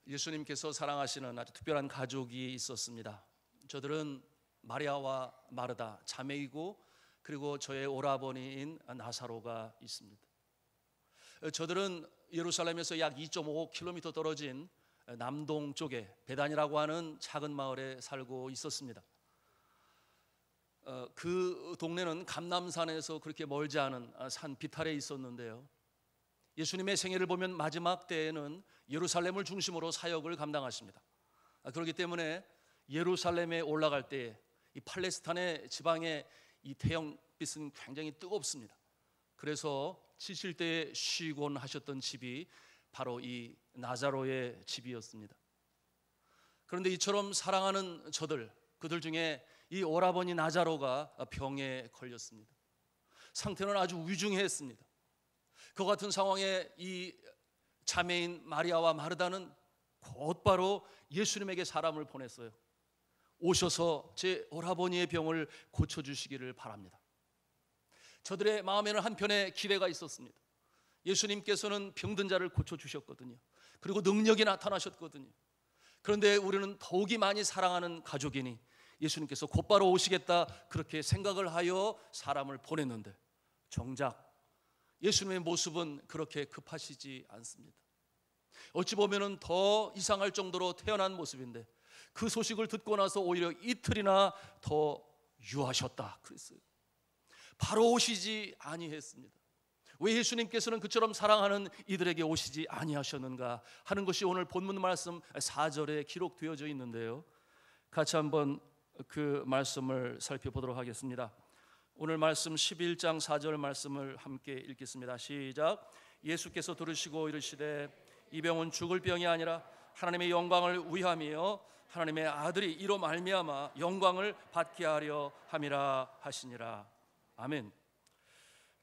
예수님께서 사랑하시는 아주 특별한 가족이 있었습니다. 저들은 마리아와 마르다 자매이고 그리고 저의 오라버니인 나사로가 있습니다. 저들은 예루살렘에서 약 2.5km 떨어진 남동 쪽에 베단이라고 하는 작은 마을에 살고 있었습니다. 그 동네는 감람산에서 그렇게 멀지 않은 산 비탈에 있었는데요, 예수님의 생애를 보면 마지막 때에는 예루살렘을 중심으로 사역을 감당하십니다. 그렇기 때문에 예루살렘에 올라갈 때 이 팔레스타인의 지방의 이 태양빛은 굉장히 뜨겁습니다. 그래서 지칠 때 쉬곤 하셨던 집이 바로 이 나자로의 집이었습니다. 그런데 이처럼 사랑하는 그들 중에 이 오라버니 나자로가 병에 걸렸습니다. 상태는 아주 위중했습니다. 그 같은 상황에 이 자매인 마리아와 마르다는 곧바로 예수님에게 사람을 보냈어요. 오셔서 제 오라버니의 병을 고쳐주시기를 바랍니다. 저들의 마음에는 한편의 기대가 있었습니다. 예수님께서는 병든 자를 고쳐주셨거든요. 그리고 능력이 나타나셨거든요. 그런데 우리는 더욱이 많이 사랑하는 가족이니 예수님께서 곧바로 오시겠다 그렇게 생각을 하여 사람을 보냈는데, 정작 예수님의 모습은 그렇게 급하시지 않습니다. 어찌 보면 더 이상할 정도로 태연한 모습인데, 그 소식을 듣고 나서 오히려 이틀이나 더 유하셨다 그랬어요. 바로 오시지 아니했습니다. 왜 예수님께서는 그처럼 사랑하는 이들에게 오시지 아니하셨는가 하는 것이 오늘 본문 말씀 4절에 기록되어져 있는데요, 같이 한번 그 말씀을 살펴보도록 하겠습니다. 오늘 말씀 11장 4절 말씀을 함께 읽겠습니다. 시작. 예수께서 들으시고 이르시되 이 병은 죽을 병이 아니라 하나님의 영광을 위함이요 하나님의 아들이 이로 말미암아 영광을 받게 하려 함이라 하시니라. 아멘.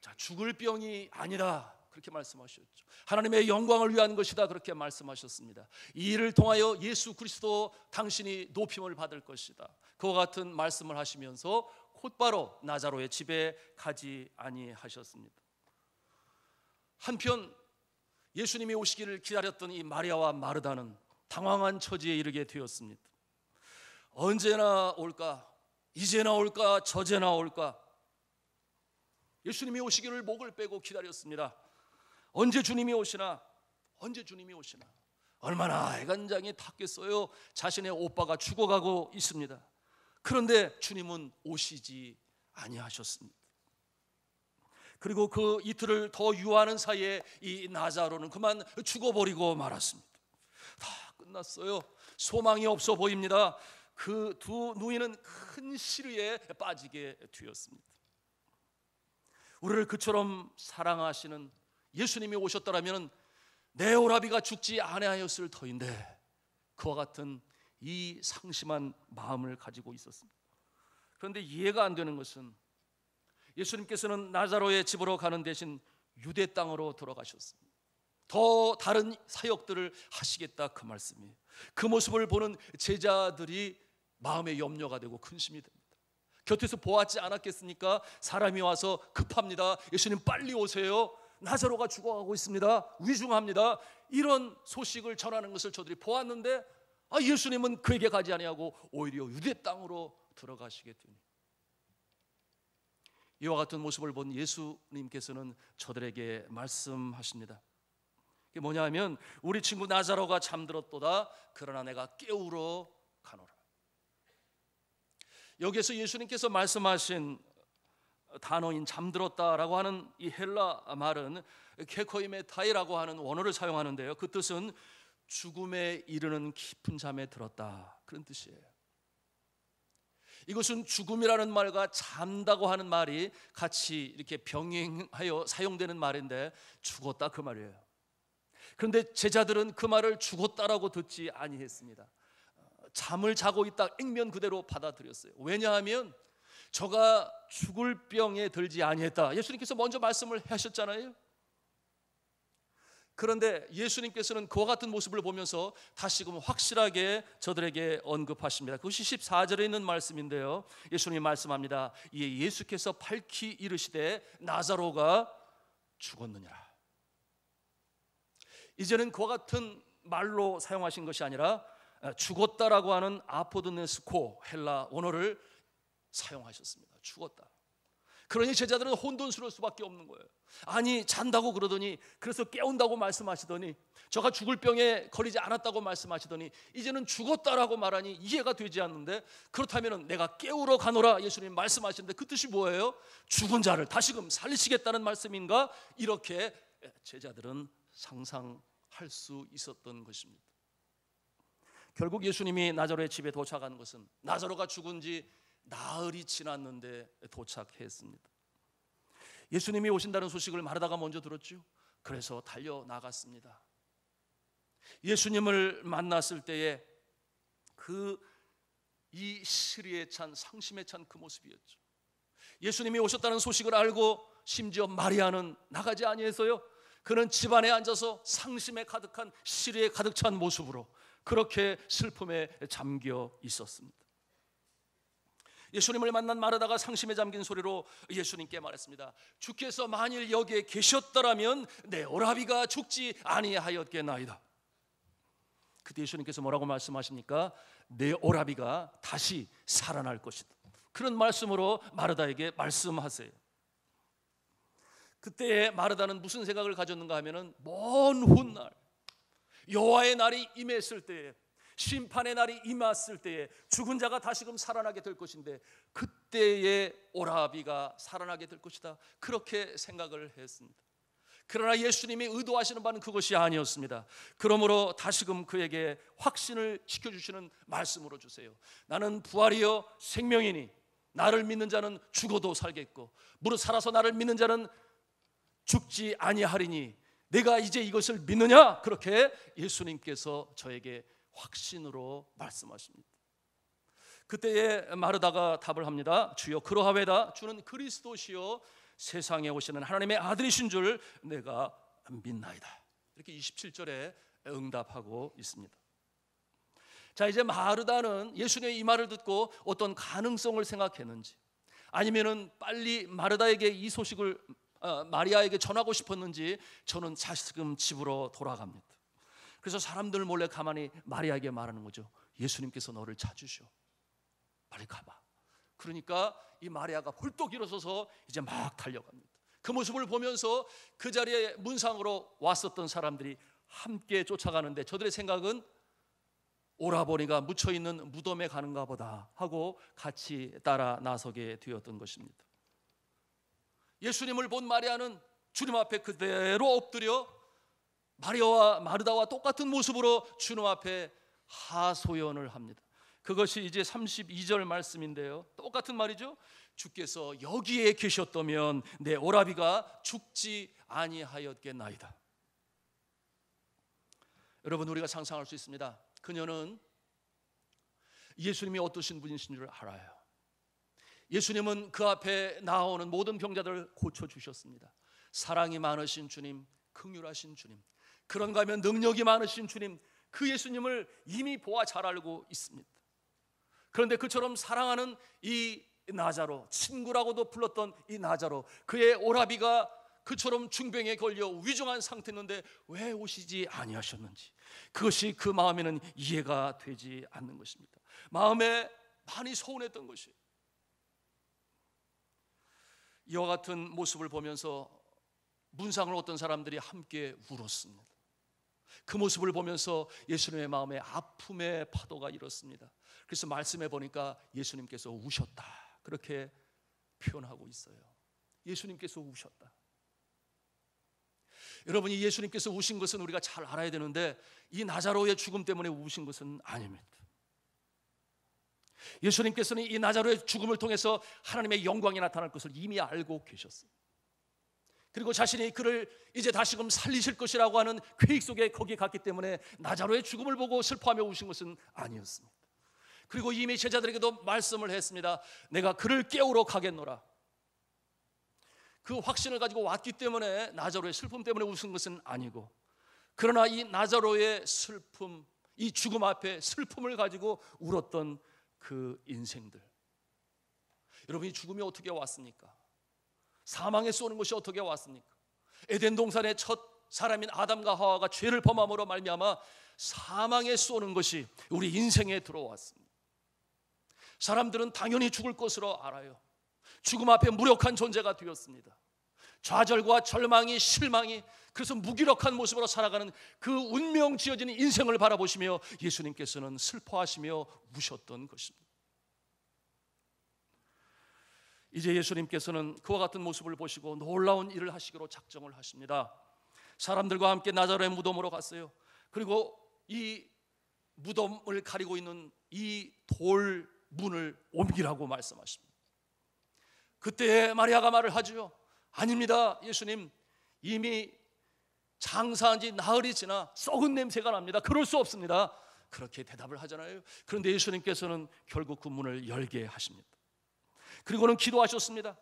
자, 죽을 병이 아니라 그렇게 말씀하셨죠. 하나님의 영광을 위한 것이다 그렇게 말씀하셨습니다. 이 일을 통하여 예수 그리스도 당신이 높임을 받을 것이다, 그와 같은 말씀을 하시면서 곧바로 나자로의 집에 가지 아니하셨습니다. 한편 예수님이 오시기를 기다렸던 이 마리아와 마르다는 당황한 처지에 이르게 되었습니다. 언제나 올까? 이제나 올까? 저제나 올까? 예수님이 오시기를 목을 빼고 기다렸습니다. 언제 주님이 오시나? 언제 주님이 오시나? 얼마나 애간장이 탔겠어요. 자신의 오빠가 죽어가고 있습니다. 그런데 주님은 오시지 아니하셨습니다. 그리고 그 이틀을 더 유하는 사이에 이 나자로는 그만 죽어버리고 말았습니다. 다 끝났어요. 소망이 없어 보입니다. 그 두 누이는 큰 시류에 빠지게 되었습니다. 우리를 그처럼 사랑하시는 예수님이 오셨더라면 내 오라비가 죽지 아니하였을 터인데, 그와 같은 이 상심한 마음을 가지고 있었습니다. 그런데 이해가 안 되는 것은 예수님께서는 나자로의 집으로 가는 대신 유대 땅으로 들어가셨습니다. 더 다른 사역들을 하시겠다 그 말씀이에요. 그 모습을 보는 제자들이 마음에 염려가 되고 근심이 됩니다. 곁에서 보았지 않았겠습니까? 사람이 와서 급합니다. 예수님 빨리 오세요. 나자로가 죽어가고 있습니다. 위중합니다. 이런 소식을 전하는 것을 저들이 보았는데 예수님은 그에게 가지 아니하고 오히려 유대 땅으로 들어가시게 되니, 이와 같은 모습을 본 예수님께서는 저들에게 말씀하십니다. 그게 뭐냐 하면 우리 친구 나자로가 잠들었도다. 그러나 내가 깨우러 가노라. 여기에서 예수님께서 말씀하신 단어인 잠들었다라고 하는 이 헬라 말은 케코이메타이라고 하는 원어를 사용하는데요, 그 뜻은 죽음에 이르는 깊은 잠에 들었다 그런 뜻이에요. 이것은 죽음이라는 말과 잠다고 하는 말이 같이 이렇게 병행하여 사용되는 말인데 죽었다 그 말이에요. 그런데 제자들은 그 말을 죽었다라고 듣지 아니했습니다. 잠을 자고 있다 액면 그대로 받아들였어요. 왜냐하면 저가 죽을 병에 들지 아니했다, 예수님께서 먼저 말씀을 하셨잖아요. 그런데 예수님께서는 그와 같은 모습을 보면서 다시금 확실하게 저들에게 언급하십니다. 그것이 14절에 있는 말씀인데요, 예수님이 말씀합니다. 이에 예수께서 밝히 이르시되 나자로가 죽었느니라. 이제는 그와 같은 말로 사용하신 것이 아니라 죽었다라고 하는 아포드네스코 헬라 원어를 사용하셨습니다. 죽었다. 그러니 제자들은 혼돈스러울 수밖에 없는 거예요. 아니 잔다고 그러더니, 그래서 깨운다고 말씀하시더니, 저가 죽을 병에 걸리지 않았다고 말씀하시더니 이제는 죽었다라고 말하니 이해가 되지 않는데, 그렇다면 내가 깨우러 가노라 예수님 말씀하시는데 그 뜻이 뭐예요? 죽은 자를 다시금 살리시겠다는 말씀인가? 이렇게 제자들은 상상할 수 있었던 것입니다. 결국 예수님이 나자로의 집에 도착한 것은 나자로가 죽은 지 나흘이 지났는데 도착했습니다. 예수님이 오신다는 소식을 마르다가 먼저 들었죠. 그래서 달려나갔습니다. 예수님을 만났을 때에 이 시리에 찬, 상심에 찬 그 모습이었죠. 예수님이 오셨다는 소식을 알고 심지어 마리아는 나가지 아니해서요, 그는 집안에 앉아서 상심에 가득한, 시리에 가득 찬 모습으로 그렇게 슬픔에 잠겨 있었습니다. 예수님을 만난 마르다가 상심에 잠긴 소리로 예수님께 말했습니다. 주께서 만일 여기에 계셨더라면 내 오라비가 죽지 아니하였겠나이다. 그때 예수님께서 뭐라고 말씀하십니까? 내 오라비가 다시 살아날 것이다. 그런 말씀으로 마르다에게 말씀하세요. 그때 마르다는 무슨 생각을 가졌는가 하면은, 먼 훗날 여호와의 날이 임했을 때에, 심판의 날이 임했을 때에 죽은 자가 다시금 살아나게 될 것인데, 그때의 오라비가 살아나게 될 것이다, 그렇게 생각을 했습니다. 그러나 예수님이 의도하시는 바는 그것이 아니었습니다. 그러므로 다시금 그에게 확신을 시켜주시는 말씀으로 주세요. 나는 부활이요 생명이니 나를 믿는 자는 죽어도 살겠고 무릇 살아서 나를 믿는 자는 죽지 아니하리니 내가 이제 이것을 믿느냐? 그렇게 예수님께서 저에게 확신으로 말씀하십니다. 그때에 마르다가 답을 합니다. 주여 그러하외다. 주는 그리스도시요 세상에 오시는 하나님의 아들이신 줄 내가 믿나이다. 이렇게 27절에 응답하고 있습니다. 자, 이제 마르다는 예수님의 이 말을 듣고 어떤 가능성을 생각했는지, 아니면은 빨리 마르다에게 이 소식을 마리아에게 전하고 싶었는지, 저는 지금 집으로 돌아갑니다. 그래서 사람들 몰래 가만히 마리아에게 말하는 거죠. 예수님께서 너를 찾으셔. 빨리 가봐. 그러니까 이 마리아가 홀떡 일어서서 이제 막 달려갑니다. 그 모습을 보면서 그 자리에 문상으로 왔었던 사람들이 함께 쫓아가는데, 저들의 생각은 오라버니가 묻혀있는 무덤에 가는가 보다 하고 같이 따라 나서게 되었던 것입니다. 예수님을 본 마리아는 주님 앞에 그대로 엎드려 마리아와 마르다와 똑같은 모습으로 주님 앞에 하소연을 합니다. 그것이 이제 32절 말씀인데요, 똑같은 말이죠. 주께서 여기에 계셨다면 내 오라비가 죽지 아니하였겠나이다. 여러분, 우리가 상상할 수 있습니다. 그녀는 예수님이 어떠신 분이신 줄 알아요. 예수님은 그 앞에 나오는 모든 병자들을 고쳐주셨습니다. 사랑이 많으신 주님, 긍휼하신 주님, 그런가 하면 능력이 많으신 주님, 그 예수님을 이미 보아 잘 알고 있습니다. 그런데 그처럼 사랑하는 이 나자로, 친구라고도 불렀던 이 나자로, 그의 오라비가 그처럼 중병에 걸려 위중한 상태였는데 왜 오시지 아니하셨는지, 그것이 그 마음에는 이해가 되지 않는 것입니다. 마음에 많이 서운했던 것이에요. 이와 같은 모습을 보면서 문상을 어떤 사람들이 함께 울었습니다. 그 모습을 보면서 예수님의 마음에 아픔의 파도가 일었습니다. 그래서 말씀해 보니까 예수님께서 우셨다, 그렇게 표현하고 있어요. 예수님께서 우셨다. 여러분이 예수님께서 우신 것은 우리가 잘 알아야 되는데, 이 나자로의 죽음 때문에 우신 것은 아닙니다. 예수님께서는 이 나자로의 죽음을 통해서 하나님의 영광이 나타날 것을 이미 알고 계셨어요. 그리고 자신이 그를 이제 다시금 살리실 것이라고 하는 계획 속에 거기에 갔기 때문에 나자로의 죽음을 보고 슬퍼하며 우신 것은 아니었습니다. 그리고 이미 제자들에게도 말씀을 했습니다. 내가 그를 깨우러 가겠노라. 그 확신을 가지고 왔기 때문에 나자로의 슬픔 때문에 우신 것은 아니고, 그러나 이 나자로의 슬픔, 이 죽음 앞에 슬픔을 가지고 울었던 그 인생들, 여러분, 이 죽음이 어떻게 왔습니까? 사망에 쏘는 것이 어떻게 왔습니까? 에덴 동산의 첫 사람인 아담과 하와가 죄를 범함으로 말미암아 사망에 쏘는 것이 우리 인생에 들어왔습니다. 사람들은 당연히 죽을 것으로 알아요. 죽음 앞에 무력한 존재가 되었습니다. 좌절과 절망이, 실망이, 그래서 무기력한 모습으로 살아가는 그 운명 지어진 인생을 바라보시며 예수님께서는 슬퍼하시며 우셨던 것입니다. 이제 예수님께서는 그와 같은 모습을 보시고 놀라운 일을 하시기로 작정을 하십니다. 사람들과 함께 나자로의 무덤으로 갔어요. 그리고 이 무덤을 가리고 있는 이 돌 문을 옮기라고 말씀하십니다. 그때 마리아가 말을 하죠. 아닙니다, 예수님. 이미 장사한 지 나흘이 지나 썩은 냄새가 납니다. 그럴 수 없습니다. 그렇게 대답을 하잖아요. 그런데 예수님께서는 결국 그 문을 열게 하십니다. 그리고는 기도하셨습니다.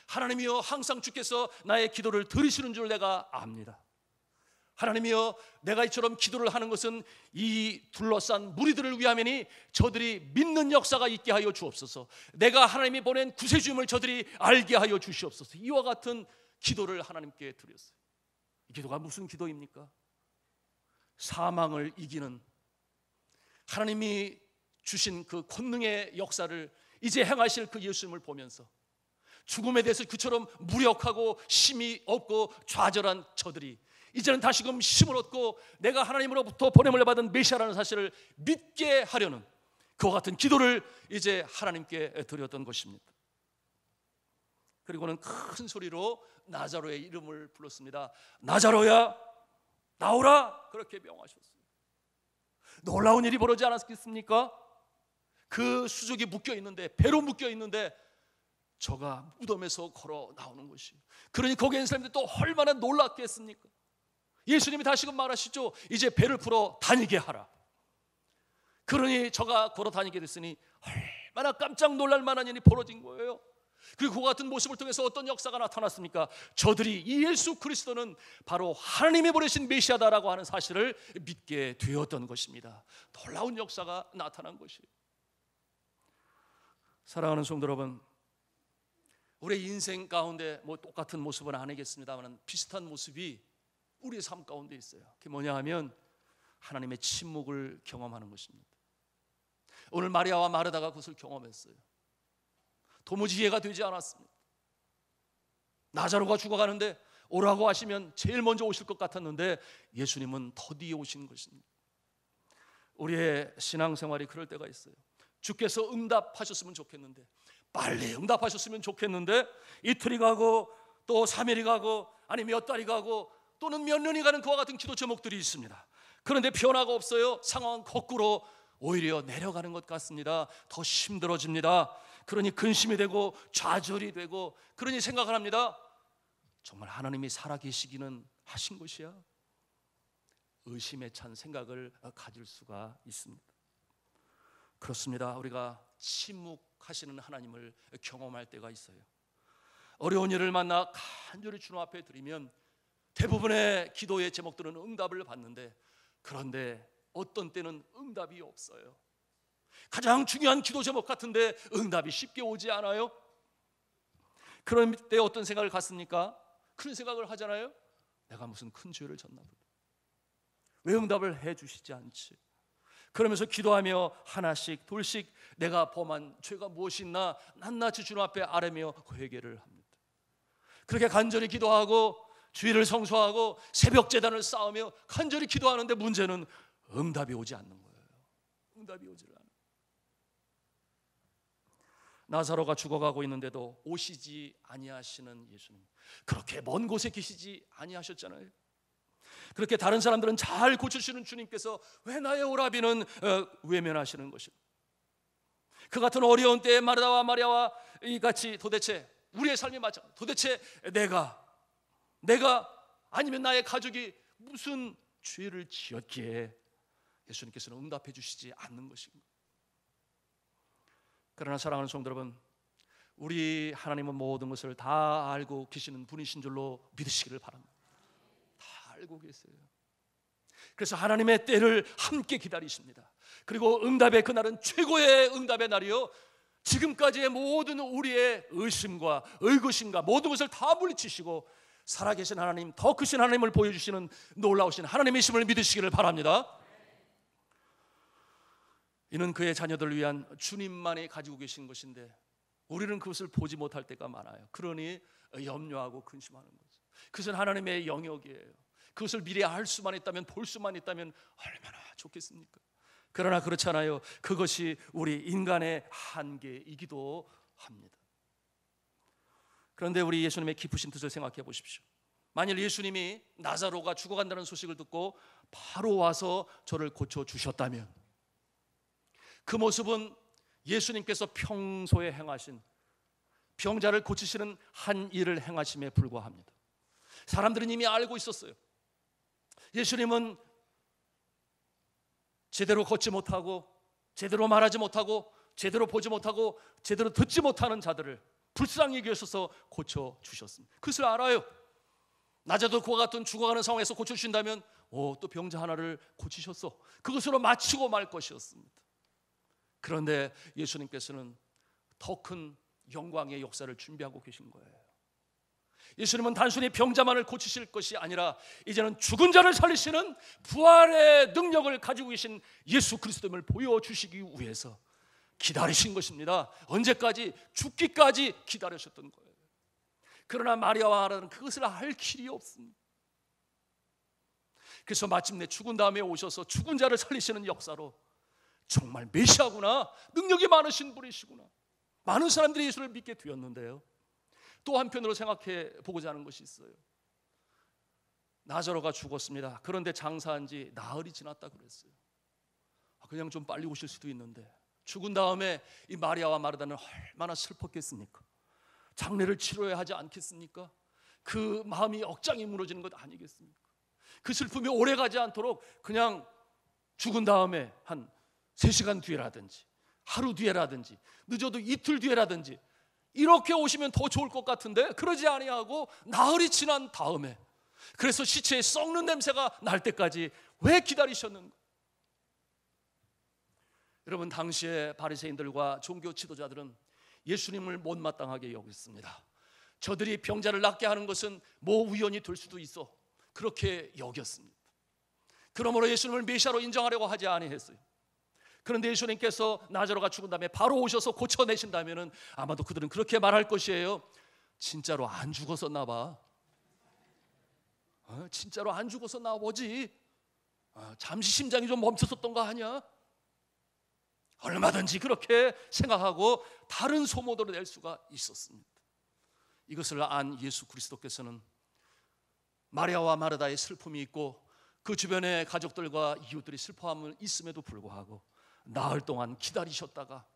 하나님이여, 항상 주께서 나의 기도를 들으시는 줄 내가 압니다. 하나님이여, 내가 이처럼 기도를 하는 것은 이 둘러싼 무리들을 위함이니 저들이 믿는 역사가 있게 하여 주옵소서. 내가 하나님이 보낸 구세주임을 저들이 알게 하여 주시옵소서. 이와 같은 기도를 하나님께 드렸어요. 이 기도가 무슨 기도입니까? 사망을 이기는 하나님이 주신 그 권능의 역사를 이제 행하실 그 예수님을 보면서 죽음에 대해서 그처럼 무력하고 힘이 없고 좌절한 저들이 이제는 다시금 힘을 얻고 내가 하나님으로부터 보냄을 받은 메시아라는 사실을 믿게 하려는 그와 같은 기도를 이제 하나님께 드렸던 것입니다. 그리고는 큰 소리로 나자로의 이름을 불렀습니다. 나자로야, 나오라. 그렇게 명하셨어요. 놀라운 일이 벌어지지 않았겠습니까? 그 수족이 묶여 있는데, 배로 묶여 있는데 저가 무덤에서 걸어 나오는 것이에요. 그러니 거기에 있는 사람들이 또 얼마나 놀랐겠습니까? 예수님이 다시금 말하시죠. 이제 배를 풀어 다니게 하라. 그러니 저가 걸어 다니게 됐으니 얼마나 깜짝 놀랄 만한 일이 벌어진 거예요. 그리고 그 같은 모습을 통해서 어떤 역사가 나타났습니까? 저들이 이 예수 그리스도는 바로 하나님이 보내신 메시아다라고 하는 사실을 믿게 되었던 것입니다. 놀라운 역사가 나타난 것이에요. 사랑하는 성도 여러분, 우리의 인생 가운데 뭐 똑같은 모습은 아니겠습니다만 비슷한 모습이 우리의 삶 가운데 있어요. 그게 뭐냐 하면 하나님의 침묵을 경험하는 것입니다. 오늘 마리아와 마르다가 그것을 경험했어요. 도무지 이해가 되지 않았습니다. 나자로가 죽어가는데 오라고 하시면 제일 먼저 오실 것 같았는데 예수님은 더디에 오신 것입니다. 우리의 신앙생활이 그럴 때가 있어요. 주께서 응답하셨으면 좋겠는데, 빨리 응답하셨으면 좋겠는데 이틀이 가고 또 3일이 가고 아니면 몇 달이 가고 또는 몇 년이 가는 그와 같은 기도 제목들이 있습니다. 그런데 변화가 없어요. 상황은 거꾸로 오히려 내려가는 것 같습니다. 더 힘들어집니다. 그러니 근심이 되고 좌절이 되고, 그러니 생각을 합니다. 정말 하나님이 살아계시기는 하신 것이야? 의심에 찬 생각을 가질 수가 있습니다. 그렇습니다. 우리가 침묵하시는 하나님을 경험할 때가 있어요. 어려운 일을 만나 간절히 주님 앞에 드리면 대부분의 기도의 제목들은 응답을 받는데, 그런데 어떤 때는 응답이 없어요. 가장 중요한 기도 제목 같은데 응답이 쉽게 오지 않아요. 그런 때 어떤 생각을 갖습니까? 그런 생각을 하잖아요. 내가 무슨 큰 죄를 졌나 보다. 왜 응답을 해주시지 않지? 그러면서 기도하며 하나씩 둘씩 내가 범한 죄가 무엇이 있나 낱낱이 주님 앞에 아뢰며 회개를 합니다. 그렇게 간절히 기도하고 주일을 성수하고 새벽 제단을 쌓으며 간절히 기도하는데 문제는 응답이 오지 않는 거예요. 응답이 오지 않아요. 나사로가 죽어가고 있는데도 오시지 아니하시는 예수님, 그렇게 먼 곳에 계시지 아니하셨잖아요. 그렇게 다른 사람들은 잘 고치시는 주님께서 왜 나의 오라비는 외면하시는 것입니다. 그 같은 어려운 때에 마르다와 마리아와 이같이 도대체 우리의 삶이 마찬가지, 도대체 내가 아니면 나의 가족이 무슨 죄를 지었기에 예수님께서는 응답해 주시지 않는 것인가? 그러나 사랑하는 성도 여러분, 우리 하나님은 모든 것을 다 알고 계시는 분이신 줄로 믿으시기를 바랍니다. 다 알고 계세요. 그래서 하나님의 때를 함께 기다리십니다. 그리고 응답의 그날은 최고의 응답의 날이요, 지금까지의 모든 우리의 의심과 의구심과 모든 것을 다 물리치시고 살아계신 하나님, 더 크신 하나님을 보여주시는 놀라우신 하나님의 심을 믿으시기를 바랍니다. 이는 그의 자녀들을 위한 주님만이 가지고 계신 것인데 우리는 그것을 보지 못할 때가 많아요. 그러니 염려하고 근심하는 거죠. 그것은 하나님의 영역이에요. 그것을 미리 알 수만 있다면, 볼 수만 있다면 얼마나 좋겠습니까? 그러나 그렇잖아요. 그것이 우리 인간의 한계이기도 합니다. 그런데 우리 예수님의 깊으신 뜻을 생각해 보십시오. 만일 예수님이 나사로가 죽어간다는 소식을 듣고 바로 와서 저를 고쳐주셨다면, 그 모습은 예수님께서 평소에 행하신 병자를 고치시는 한 일을 행하심에 불과합니다. 사람들은 이미 알고 있었어요. 예수님은 제대로 걷지 못하고, 제대로 말하지 못하고, 제대로 보지 못하고, 제대로 듣지 못하는 자들을 불쌍히 여기셔서 고쳐주셨습니다. 그것을 알아요. 낮에도 그와 같은 죽어가는 상황에서 고쳐주신다면 또 병자 하나를 고치셨어, 그것으로 마치고 말 것이었습니다. 그런데 예수님께서는 더 큰 영광의 역사를 준비하고 계신 거예요. 예수님은 단순히 병자만을 고치실 것이 아니라 이제는 죽은 자를 살리시는 부활의 능력을 가지고 계신 예수 그리스도임을 보여주시기 위해서 기다리신 것입니다. 언제까지? 죽기까지 기다리셨던 거예요. 그러나 마리아와 마르다는 그것을 알 길이 없습니다. 그래서 마침내 죽은 다음에 오셔서 죽은 자를 살리시는 역사로 정말 메시아구나, 능력이 많으신 분이시구나, 많은 사람들이 예수를 믿게 되었는데요, 또 한편으로 생각해 보고자 하는 것이 있어요. 나사로가 죽었습니다. 그런데 장사한 지 나흘이 지났다 그랬어요. 그냥 좀 빨리 오실 수도 있는데, 죽은 다음에 이 마리아와 마르다는 얼마나 슬펐겠습니까? 장례를 치러야 하지 않겠습니까? 그 마음이 억장이 무너지는 것 아니겠습니까? 그 슬픔이 오래가지 않도록 그냥 죽은 다음에 한 3시간 뒤에라든지 하루 뒤에라든지 늦어도 이틀 뒤에라든지 이렇게 오시면 더 좋을 것 같은데, 그러지 아니하고 나흘이 지난 다음에, 그래서 시체에 썩는 냄새가 날 때까지 왜 기다리셨는가? 여러분, 당시에 바리새인들과 종교 지도자들은 예수님을 못마땅하게 여겼습니다. 저들이 병자를 낫게 하는 것은 뭐 우연이 될 수도 있어, 그렇게 여겼습니다. 그러므로 예수님을 메시아로 인정하려고 하지 아니했어요. 그런데 예수님께서 나사로가 죽은 다음에 바로 오셔서 고쳐내신다면 아마도 그들은 그렇게 말할 것이에요. 진짜로 안 죽었었나 봐. 진짜로 안 죽었었나 보지. 잠시 심장이 좀 멈췄었던 거 아니야? 얼마든지 그렇게 생각하고 다른 소모도를 낼 수가 있었습니다. 이것을 안 예수 그리스도께서는 마리아와 마르다의 슬픔이 있고 그 주변의 가족들과 이웃들이 슬퍼함을 있음에도 불구하고 나흘 동안 기다리셨다가,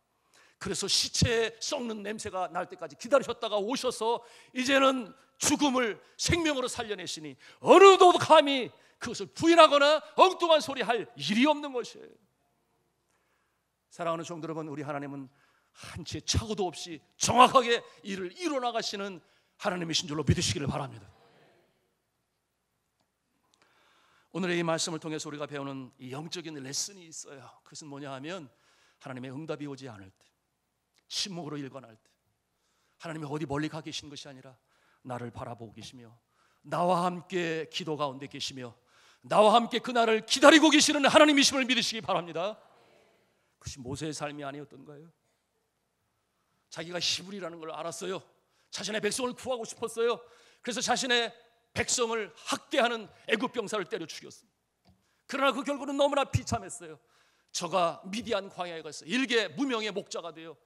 그래서 시체에 썩는 냄새가 날 때까지 기다리셨다가 오셔서 이제는 죽음을 생명으로 살려내시니 어느 누구도 감히 그것을 부인하거나 엉뚱한 소리 할 일이 없는 것이에요. 사랑하는 성도 여러분, 우리 하나님은 한치의 착오도 없이 정확하게 일을 이뤄나가시는 하나님이신 줄로 믿으시기를 바랍니다. 오늘의 이 말씀을 통해서 우리가 배우는 이 영적인 레슨이 있어요. 그것은 뭐냐 하면, 하나님의 응답이 오지 않을 때, 침묵으로 일관할 때, 하나님이 어디 멀리 가 계신 것이 아니라 나를 바라보고 계시며 나와 함께 기도 가운데 계시며 나와 함께 그날을 기다리고 계시는 하나님이심을 믿으시기 바랍니다. 그것이 모세의 삶이 아니었던가요? 자기가 히브리라는 걸 알았어요. 자신의 백성을 구하고 싶었어요. 그래서 자신의 백성을 학대하는 애굽 병사를 때려 죽였습니다. 그러나 그 결과는 너무나 비참했어요. 저가 미디안 광야에 가서 일개 무명의 목자가 되어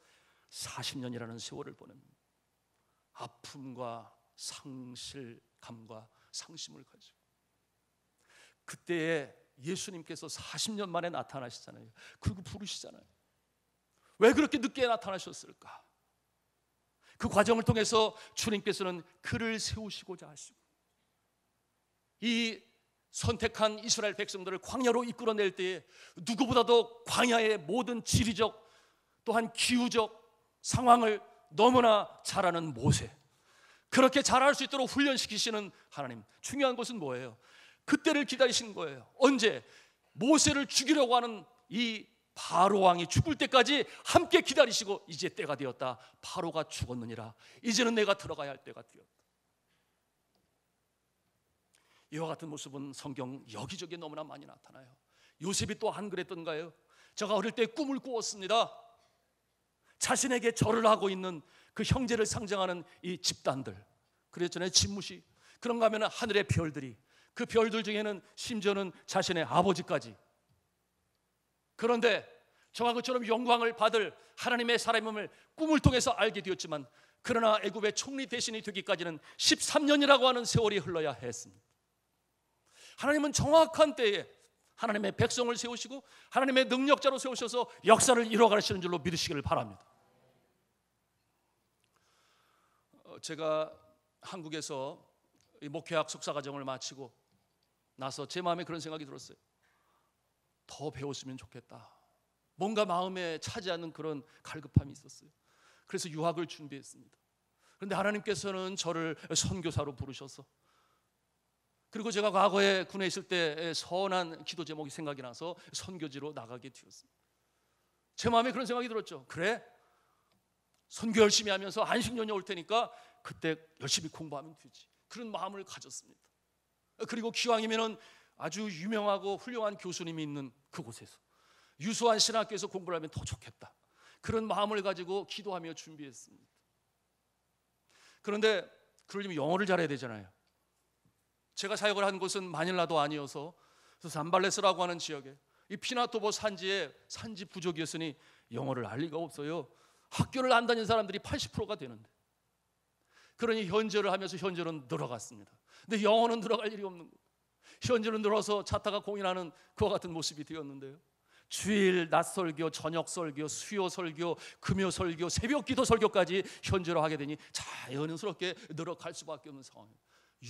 40년이라는 세월을 보냅니다. 아픔과 상실감과 상심을 가지고. 그때에 예수님께서 40년 만에 나타나시잖아요. 그리고 부르시잖아요. 왜 그렇게 늦게 나타나셨을까? 그 과정을 통해서 주님께서는 그를 세우시고자 하시고, 이 선택한 이스라엘 백성들을 광야로 이끌어낼 때에 누구보다도 광야의 모든 지리적 또한 기후적 상황을 너무나 잘 아는 모세, 그렇게 잘할 수 있도록 훈련시키시는 하나님. 중요한 것은 뭐예요? 그때를 기다리신 거예요. 언제? 모세를 죽이려고 하는 이 바로 왕이 죽을 때까지 함께 기다리시고, 이제 때가 되었다. 바로가 죽었느니라. 이제는 내가 들어가야 할 때가 되었다. 이와 같은 모습은 성경 여기저기 너무나 많이 나타나요. 요셉이 또 안 그랬던가요? 제가 어릴 때 꿈을 꾸었습니다. 자신에게 절을 하고 있는 그 형제를 상징하는 이 집단들, 그랬잖아요. 집무시. 그런가 하면 하늘의 별들이, 그 별들 중에는 심지어는 자신의 아버지까지. 그런데 저와 그처럼 영광을 받을 하나님의 사람임을 꿈을 통해서 알게 되었지만, 그러나 애굽의 총리 대신이 되기까지는 13년이라고 하는 세월이 흘러야 했습니다. 하나님은 정확한 때에 하나님의 백성을 세우시고 하나님의 능력자로 세우셔서 역사를 이루어가시는 줄로 믿으시기를 바랍니다. 제가 한국에서 목회학 석사과정을 마치고 나서 제 마음에 그런 생각이 들었어요. 더 배웠으면 좋겠다. 뭔가 마음에 차지 않는 그런 갈급함이 있었어요. 그래서 유학을 준비했습니다. 그런데 하나님께서는 저를 선교사로 부르셔서, 그리고 제가 과거에 군에 있을 때 선한 기도 제목이 생각이 나서 선교지로 나가게 되었습니다. 제 마음에 그런 생각이 들었죠. 그래, 선교 열심히 하면서 안식년이 올 테니까 그때 열심히 공부하면 되지. 그런 마음을 가졌습니다. 그리고 기왕이면 아주 유명하고 훌륭한 교수님이 있는 그곳에서, 유수한 신학교에서 공부를 하면 더 좋겠다. 그런 마음을 가지고 기도하며 준비했습니다. 그런데 그러려면 영어를 잘해야 되잖아요. 제가 사역을 한 곳은 마닐라도 아니어서 산발레스라고 하는 지역에, 이 피나토보 산지에 산지 부족이었으니 영어를 알 리가 없어요. 학교를 안 다닌 사람들이 80%가 되는데, 그러니 현절을 하면서 현절은 늘어갔습니다. 근데 영어는 늘어갈 일이 없는 거예요. 현절은 늘어서 차 타가 공연하는 그와 같은 모습이 되었는데요. 주일 낮 설교, 저녁 설교, 수요 설교, 금요 설교, 새벽 기도 설교까지 현재로 하게 되니 자연스럽게 늘어갈 수밖에 없는 상황이에요.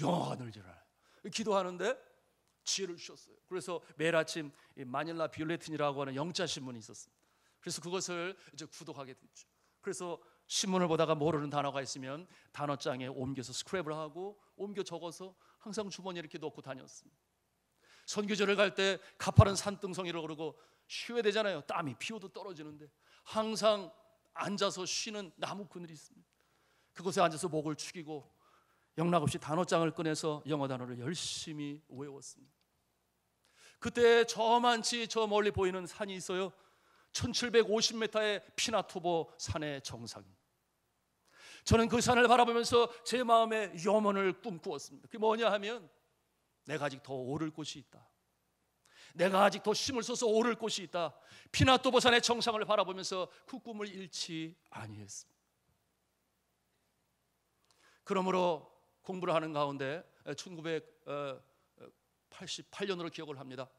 영어가 늘지를 기도하는데 지혜를 주셨어요. 그래서 매일 아침 마닐라 뷰레틴이라고 하는 영자 신문이 있었습니다. 그래서 그것을 이제 구독하게 됐죠. 그래서 신문을 보다가 모르는 단어가 있으면 단어장에 옮겨서 스크랩을 하고 옮겨 적어서 항상 주머니에 이렇게 넣고 다녔습니다. 선교지를 갈 때 가파른 산등성이를 오르고 쉬어야 되잖아요. 땀이 피어도 떨어지는데 항상 앉아서 쉬는 나무 그늘이 있습니다. 그곳에 앉아서 목을 축이고 영락없이 단어장을 꺼내서 영어 단어를 열심히 외웠습니다. 그때 저만치 저 멀리 보이는 산이 있어요. 1750m의 피나토보 산의 정상입니다. 저는 그 산을 바라보면서 제 마음에 염원을 꿈꾸었습니다. 그게 뭐냐 하면, 내가 아직 더 오를 곳이 있다. 내가 아직 더 힘을 써서 오를 곳이 있다. 피나토보 산의 정상을 바라보면서 그 꿈을 잃지 아니했습니다. 그러므로 공부를 하는 가운데 1988년으로 기억을 합니다.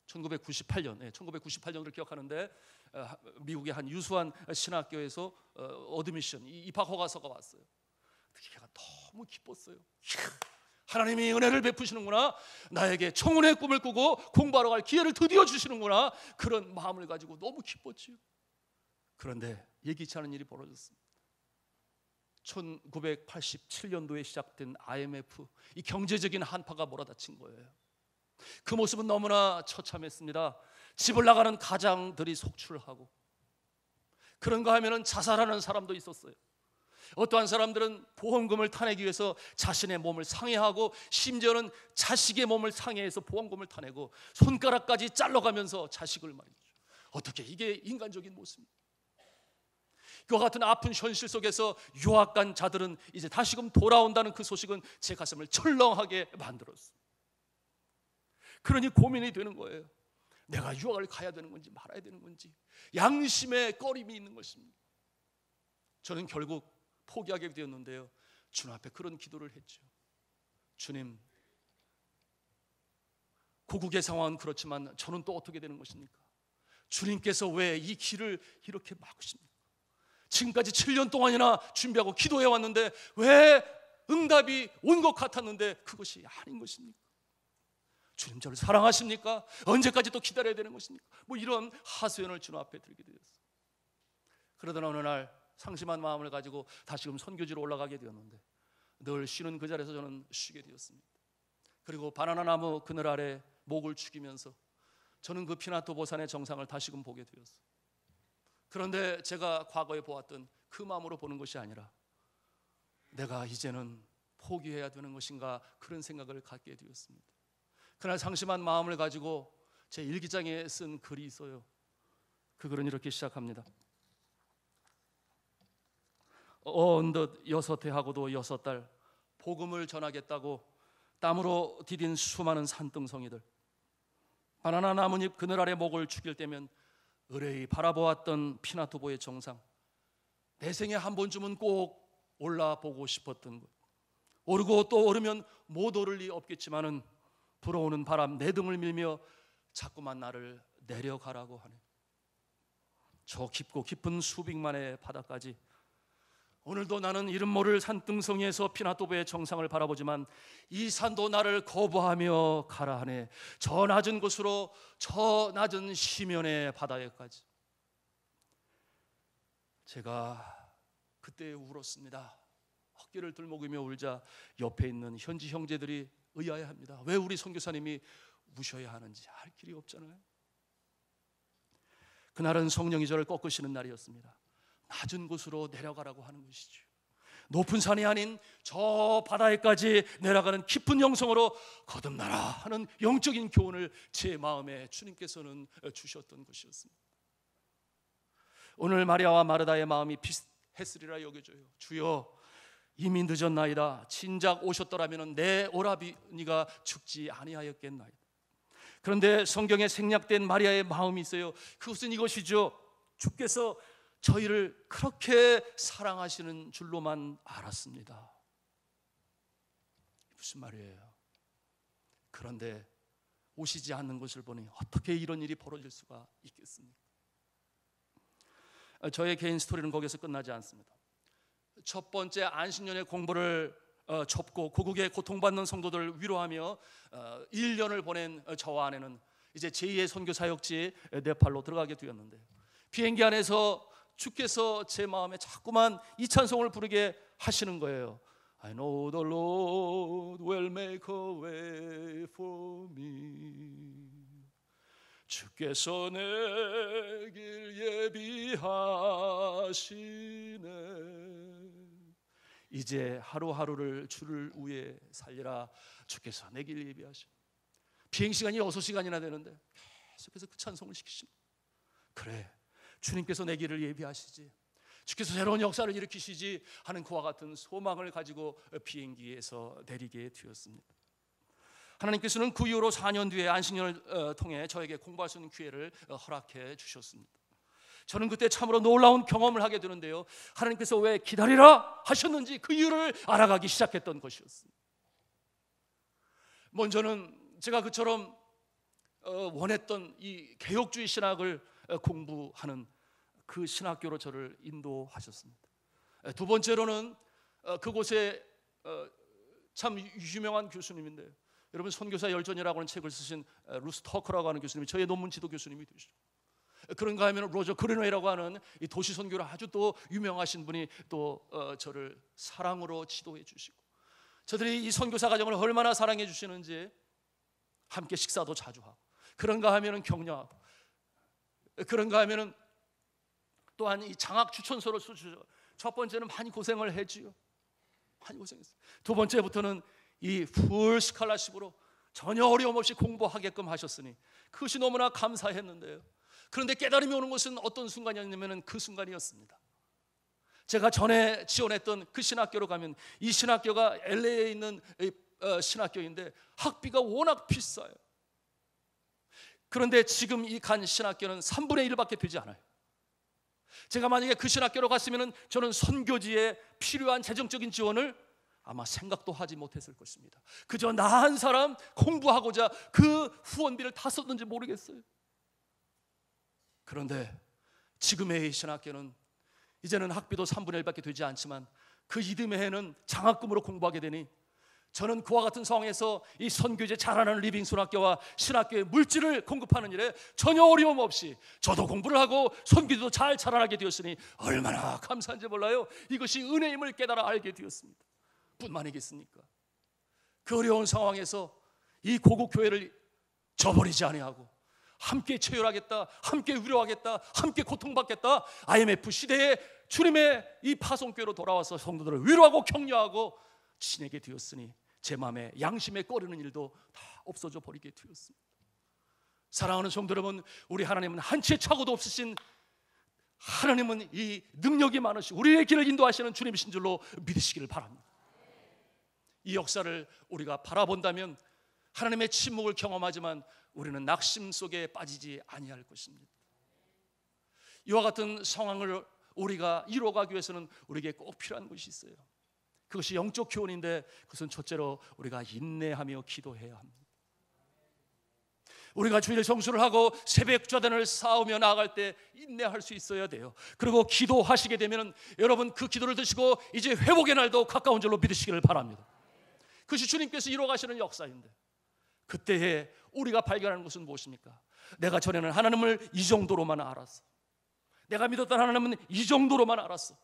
1998년으로 기억하는데, 미국의 한 유수한 신학교에서 어드미션 입학 허가서가 왔어요. 제가 너무 기뻤어요. 하나님이 은혜를 베푸시는구나, 나에게 청운의 꿈을 꾸고 공부하러 갈 기회를 드디어 주시는구나, 그런 마음을 가지고 너무 기뻤지요. 그런데 예기치 않은 일이 벌어졌습니다. 1987년도에 시작된 IMF, 이 경제적인 한파가 몰아닥친 거예요. 그 모습은 너무나 처참했습니다. 집을 나가는 가장들이 속출하고, 그런가 하면 자살하는 사람도 있었어요. 어떠한 사람들은 보험금을 타내기 위해서 자신의 몸을 상해하고, 심지어는 자식의 몸을 상해해서 보험금을 타내고 손가락까지 잘라가면서 자식을 말이죠. 어떻게 이게 인간적인 모습입니까? 그와 같은 아픈 현실 속에서 유학 간 자들은 이제 다시금 돌아온다는 그 소식은 제 가슴을 철렁하게 만들었어요. 그러니 고민이 되는 거예요. 내가 유학을 가야 되는 건지 말아야 되는 건지 양심의 꺼림이 있는 것입니다. 저는 결국 포기하게 되었는데요, 주님 앞에 그런 기도를 했죠. 주님, 고국의 상황은 그렇지만 저는 또 어떻게 되는 것입니까? 주님께서 왜 이 길을 이렇게 막으십니까? 지금까지 7년 동안이나 준비하고 기도해 왔는데 왜 응답이 온 것 같았는데 그것이 아닌 것입니까? 주님, 저를 사랑하십니까? 언제까지 또 기다려야 되는 것입니까? 뭐 이런 하소연을 주님 앞에 들게 되었어요. 그러던 어느 날 상심한 마음을 가지고 다시금 선교지로 올라가게 되었는데, 늘 쉬는 그 자리에서 저는 쉬게 되었습니다. 그리고 바나나 나무 그늘 아래 목을 축이면서 저는 그 피나토보 산의 정상을 다시금 보게 되었어요. 그런데 제가 과거에 보았던 그 마음으로 보는 것이 아니라, 내가 이제는 포기해야 되는 것인가, 그런 생각을 갖게 되었습니다. 그날 상심한 마음을 가지고 제 일기장에 쓴 글이 있어요. 그 글은 이렇게 시작합니다. 언덧 6해하고도 6달 복음을 전하겠다고 땀으로 디딘 수많은 산등성이들, 바나나 나뭇잎 그늘 아래 목을 죽일 때면 의뢰히 바라보았던 피나투보의 정상, 내 생에 한 번쯤은 꼭 올라보고 싶었던 것, 오르고 또 오르면 못 오를 리 없겠지만은 불어오는 바람 내 등을 밀며 자꾸만 나를 내려가라고 하네. 저 깊고 깊은 수빅만의 바다까지 오늘도 나는 이름 모를 산등성이에서 피나투보의 정상을 바라보지만 이 산도 나를 거부하며 가라 하네. 저 낮은 곳으로, 저 낮은 시면의 바다에까지. 제가 그때 울었습니다. 어깨를 들먹이며 울자 옆에 있는 현지 형제들이 의아해합니다. 왜 우리 선교사님이 우셔야 하는지 알 길이 없잖아요. 그날은 성령이 저를 꺾으시는 날이었습니다. 낮은 곳으로 내려가라고 하는 것이죠. 높은 산이 아닌 저 바다에까지 내려가는 깊은 영성으로 거듭나라 하는 영적인 교훈을 제 마음에 주님께서는 주셨던 것이었습니다. 오늘 마리아와 마르다의 마음이 비슷했으리라 여겨져요. 주여, 이미 늦었나이다. 진작 오셨더라면 내 오라비니가 죽지 아니하였겠나이다. 그런데 성경에 생략된 마리아의 마음이 있어요. 그것은 이것이죠. 주께서 저희를 그렇게 사랑하시는 줄로만 알았습니다. 무슨 말이에요? 그런데 오시지 않는 것을 보니 어떻게 이런 일이 벌어질 수가 있겠습니까? 저의 개인 스토리는 거기서 끝나지 않습니다. 첫 번째 안식년의 공부를 접고 고국에 고통받는 성도들을 위로하며 1년을 보낸 저와 아내는 이제 제2의 선교 사역지 네팔로 들어가게 되었는데, 비행기 안에서 주께서 제 마음에 자꾸만 이 찬송을 부르게 하시는 거예요. I know the Lord will make a way for me. 주께서 내 길 예비하시네. 이제 하루하루를 주를 위해 살리라. 주께서 내 길 예비하시네. 비행시간이 6시간이나 되는데 계속해서 그 찬송을 시키시네. 그래, 주님께서 내 길을 예비하시지, 주께서 새로운 역사를 일으키시지 하는 그와 같은 소망을 가지고 비행기에서 내리게 되었습니다. 하나님께서는 그 이후로 4년 뒤에 안식년을 통해 저에게 공부할 수 있는 기회를 허락해 주셨습니다. 저는 그때 참으로 놀라운 경험을 하게 되는데요, 하나님께서 왜 기다리라 하셨는지 그 이유를 알아가기 시작했던 것이었습니다. 먼저는 제가 그처럼 원했던 이 개혁주의 신학을 공부하는 그 신학교로 저를 인도하셨습니다. 두 번째로는 그곳에 참 유명한 교수님인데, 여러분 선교사 열전이라고 하는 책을 쓰신 루스 터커라고 하는 교수님이 저의 논문 지도 교수님이 되시죠. 그런가 하면 로저 그린웨이라고 하는 이 도시 선교를 아주 또 유명하신 분이 또 저를 사랑으로 지도해 주시고, 저들이 이 선교사 과정을 얼마나 사랑해 주시는지 함께 식사도 자주 하고, 그런가 하면은 격려하고, 그런가 하면은 또한 이 장학 추천서를 써주죠. 첫 번째는 많이 고생을 했지요. 많이 고생했어요. 두 번째부터는 이 풀 스칼라십으로 전혀 어려움 없이 공부하게끔 하셨으니 그것이 너무나 감사했는데요. 그런데 깨달음이 오는 것은 어떤 순간이었냐면 그 순간이었습니다. 제가 전에 지원했던 그 신학교로 가면, 이 신학교가 LA에 있는 신학교인데 학비가 워낙 비싸요. 그런데 지금 이 간 신학교는 3분의 1밖에 되지 않아요. 제가 만약에 그 신학교로 갔으면 저는 선교지에 필요한 재정적인 지원을 아마 생각도 하지 못했을 것입니다. 그저 나 한 사람 공부하고자 그 후원비를 다 썼는지 모르겠어요. 그런데 지금의 이 신학교는 이제는 학비도 3분의 1밖에 되지 않지만 그 이듬해 해는 장학금으로 공부하게 되니 저는 그와 같은 상황에서 이 선교제 잘하는 리빙스톤 학교와 신학교에 물질을 공급하는 일에 전혀 어려움 없이 저도 공부를 하고 선교도 잘 자라나게 되었으니 얼마나 감사한지 몰라요. 이것이 은혜임을 깨달아 알게 되었습니다. 뿐만이겠습니까? 그 어려운 상황에서 이 고국 교회를 저버리지 아니하고 함께 체혈하겠다, 함께 위로하겠다, 함께 고통받겠다. IMF 시대에 주님의 이 파송교회로 돌아와서 성도들을 위로하고 격려하고 지내게 되었으니 제 마음에 양심에 꺼리는 일도 다 없어져 버리게 되었습니다. 사랑하는 성도 여러분, 우리 하나님은 한 채 착오도 없으신 하나님은 이 능력이 많으시고 우리의 길을 인도하시는 주님이신 줄로 믿으시기를 바랍니다. 이 역사를 우리가 바라본다면 하나님의 침묵을 경험하지만 우리는 낙심 속에 빠지지 아니할 것입니다. 이와 같은 상황을 우리가 이뤄가기 위해서는 우리에게 꼭 필요한 것이 있어요. 그것이 영적 교훈인데, 그것은 첫째로 우리가 인내하며 기도해야 합니다. 우리가 주일 성수를 하고 새벽 좌단을 쌓으며 나아갈 때 인내할 수 있어야 돼요. 그리고 기도하시게 되면 여러분 그 기도를 드시고 이제 회복의 날도 가까운 줄로 믿으시기를 바랍니다. 그것이 주님께서 이루어가시는 역사인데, 그때에 우리가 발견하는 것은 무엇입니까? 내가 전에는 하나님을 이 정도로만 알았어. 내가 믿었던 하나님은 이 정도로만 알았어.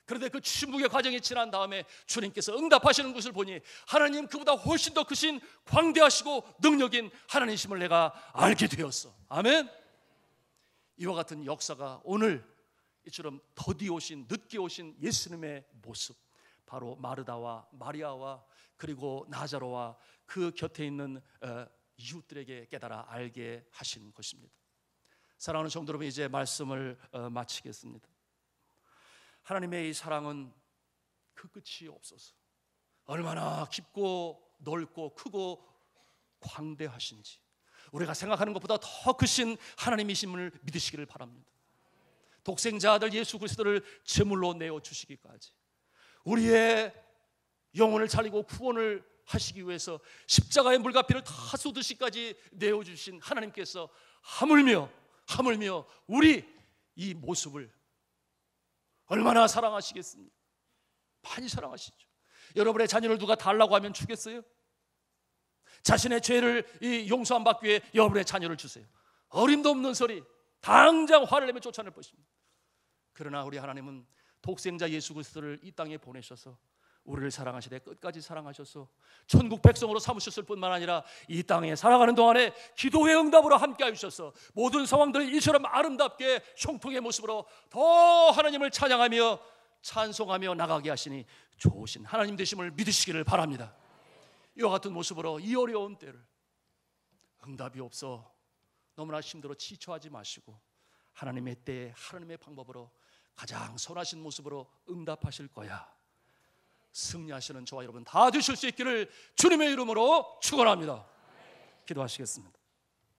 그런데 그 침묵의 과정이 지난 다음에 주님께서 응답하시는 것을 보니 하나님 그보다 훨씬 더 크신 광대하시고 능력인 하나님이심을 내가 알게 되었어. 아멘. 이와 같은 역사가 오늘 이처럼 더디 오신, 늦게 오신 예수님의 모습, 바로 마르다와 마리아와 그리고 나자로와 그 곁에 있는 이웃들에게 깨달아 알게 하신 것입니다. 사랑하는 성도 여러분, 이제 말씀을 마치겠습니다. 하나님의 이 사랑은 그 끝이 없어서 얼마나 깊고 넓고 크고 광대하신지, 우리가 생각하는 것보다 더 크신 하나님이심을 믿으시기를 바랍니다. 독생자 아들 예수 그리스도를 제물로 내어주시기까지 우리의 영혼을 살리고 구원을 하시기 위해서 십자가의 물과 피를 다 쏟으시기까지 내어주신 하나님께서 하물며 우리 이 모습을 얼마나 사랑하시겠습니까? 많이 사랑하시죠. 여러분의 자녀를 누가 달라고 하면 주겠어요? 자신의 죄를 용서함 받기 위해 여러분의 자녀를 주세요. 어림도 없는 소리, 당장 화를 내며 쫓아낼 것입니다. 그러나 우리 하나님은 독생자 예수 그리스도를 이 땅에 보내셔서 우리를 사랑하시되 끝까지 사랑하셔서 천국 백성으로 삼으셨을 뿐만 아니라 이 땅에 살아가는 동안에 기도의 응답으로 함께 하셔서 모든 상황들을 이처럼 아름답게 형통의 모습으로 더 하나님을 찬양하며 찬송하며 나가게 하시니 좋으신 하나님 되심을 믿으시기를 바랍니다. 이와 같은 모습으로 이 어려운 때를 응답이 없어 너무나 힘들어 지쳐하지 마시고 하나님의 때에 하나님의 방법으로 가장 선하신 모습으로 응답하실 거야. 승리하시는 저와 여러분 다 되실 수 있기를 주님의 이름으로 축원합니다. 기도하시겠습니다.